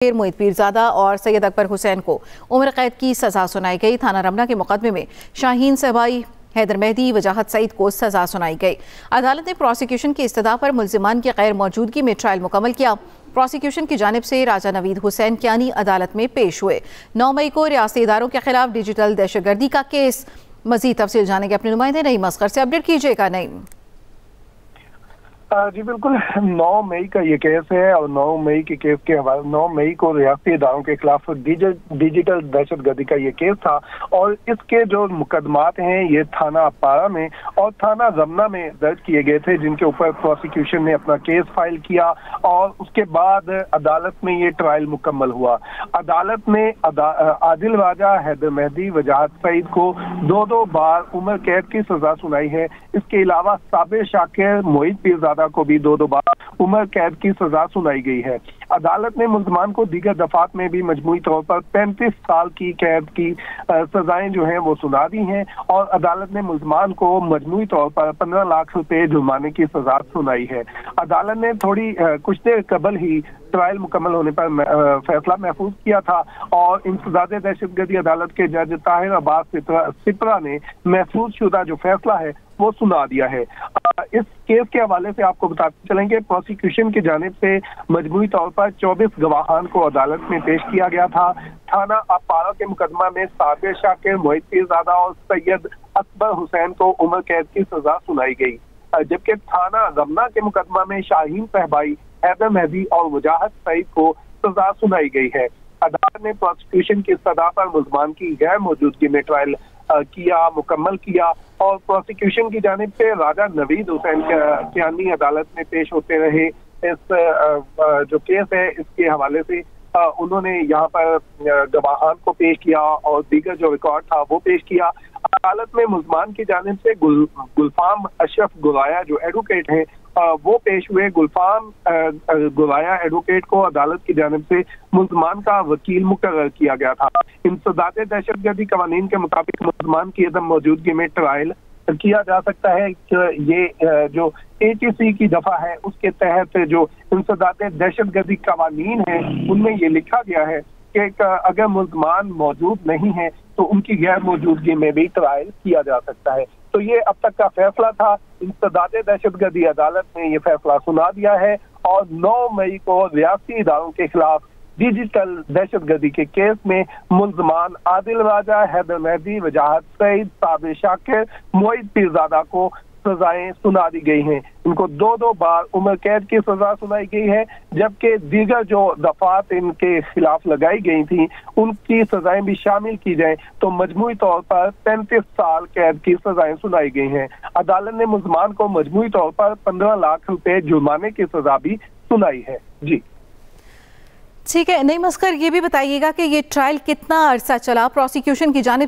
मोहित पीरजादा और सैयद अकबर हुसैन को उम्र कैद की सजा सुनाई गई। थाना रमना के मुकदमे में शाहीन सहबाई, हैदर मेहदी, वजाहत सईद को सजा सुनाई गई। अदालत ने प्रोसिक्यूशन की इस्तदा पर मुल्जिमान की गैर मौजूदगी में ट्रायल मुकम्मल किया। प्रोसिक्यूशन की जानिब से राजा नवीद हुसैन कियानी अदालत में पेश हुए। 9 मई को रियासती इदारों के खिलाफ डिजिटल दहशतगर्दी का केस। मजीद तफसील जानेंगे अपने नुमाइंदे नईम असगर से। अपडेट कीजिएगा नईम। जी बिल्कुल, 9 मई का ये केस है और 9 मई के केस के हवाले 9 मई को रियासती इदारों के खिलाफ डिजिटल दहशतगर्दी का ये केस था और इसके जो मुकदमात हैं ये थाना अपारा में और थाना रमना में दर्ज किए गए थे, जिनके ऊपर प्रोसिक्यूशन ने अपना केस फाइल किया और उसके बाद अदालत में ये ट्रायल मुकम्मल हुआ। अदालत ने आदिल राजा, हैदर मेहदी, वजाहत सईद को 2-2 बार उम्र कैद की सजा सुनाई है। इसके अलावा साबिर शाकिर, मोहित पीरजादा को भी 2-2 बार उम्र कैद की सजा सुनाई गई है। अदालत ने मुल्ज़मान को दीगर दफात में भी मजमूई तौर पर 35 साल की कैद की सजाएं जो हैं वो सुना दी हैं और अदालत ने मुल्ज़मान को मजमूई तौर पर 15 लाख रुपए जुर्माने की सजा सुनाई है। अदालत ने कुछ देर कबल ही ट्रायल मुकम्मल होने पर फैसला महफूज किया था और इंसदाद दहशतगर्दी अदालत के जज ताहिर अब्बास सिपरा ने महफूज शुदा जो फैसला है वो सुना दिया है। इस केस के हवाले से आपको बताते चलेंगे, प्रोसिक्यूशन की जानिब से मजबूरी तौर पर 24 गवाहान को अदालत में पेश किया गया था। थाना अपारा के मुकदमा में साबिर शाकिर, मोहित पीरजादा और सैयद अकबर हुसैन को उम्र कैद की सजा सुनाई गई, जबकि थाना रमना के मुकदमा में शाहीन सहबाई, हैदर मेहदी और वजाहत सईद को सजा सुनाई गई है। अदालत ने प्रोसिक्यूशन की सदा पर मुल्ज़मान की गैर मौजूदगी में ट्रायल मुकम्मल किया और प्रोसिक्यूशन की जानिब से राजा नवीद हुसैन कियानी अदालत में पेश होते रहे। इस जो केस है इसके हवाले से उन्होंने यहाँ पर गवाहान को पेश किया और दीगर जो रिकॉर्ड था वो पेश किया। अदालत में मुल्ज़मान की जानिब से गुलफाम अशरफ गुलाया जो एडवोकेट हैं वो पेश हुए। गुलफाम गुलाया एडवोकेट को अदालत की जानिब से मुल्ज़मान का वकील मुकर्रर किया गया था। इंसदाद दहशतगर्दी कवानीन के मुताबिक मुल्ज़मान की अदम मौजूदगी में ट्रायल किया जा सकता है कि ये जो ATC की दफा है उसके तहत जो इंसदाद दहशतगर्दी कवानीन है उनमें ये लिखा गया है कि अगर मुल्ज़मान मौजूद नहीं है तो उनकी गैर मौजूदगी में भी ट्रायल किया जा सकता है। तो ये अब तक का फैसला था। इंसदाद दहशतगर्दी अदालत ने ये फैसला सुना दिया है और 9 मई को रियासती इदारों के खिलाफ डिजिटल दहशतगर्दी के केस में मुल्ज़मान आदिल राजा, हैदर मेहदी, वजाहत सईद, साबिर शाकिर, मोहित पीरजादा को सजाएं सुना दी गई हैं। इनको 2-2 बार उम्र कैद की सजा सुनाई गई है, जबकि दीगर जो दफात इनके खिलाफ लगाई गई थी उनकी सजाएं भी शामिल की जाएं तो मजमूई तौर पर 35 साल कैद की सजाएं सुनाई गई हैं। अदालत ने मुल्ज़मान को मजमूई तौर पर 15 लाख रुपए जुर्माने की सजा भी सुनाई है। जी ठीक है नईम असगर, ये भी बताइएगा कि ये ट्रायल कितना अरसा चला? प्रोसिक्यूशन की जानिब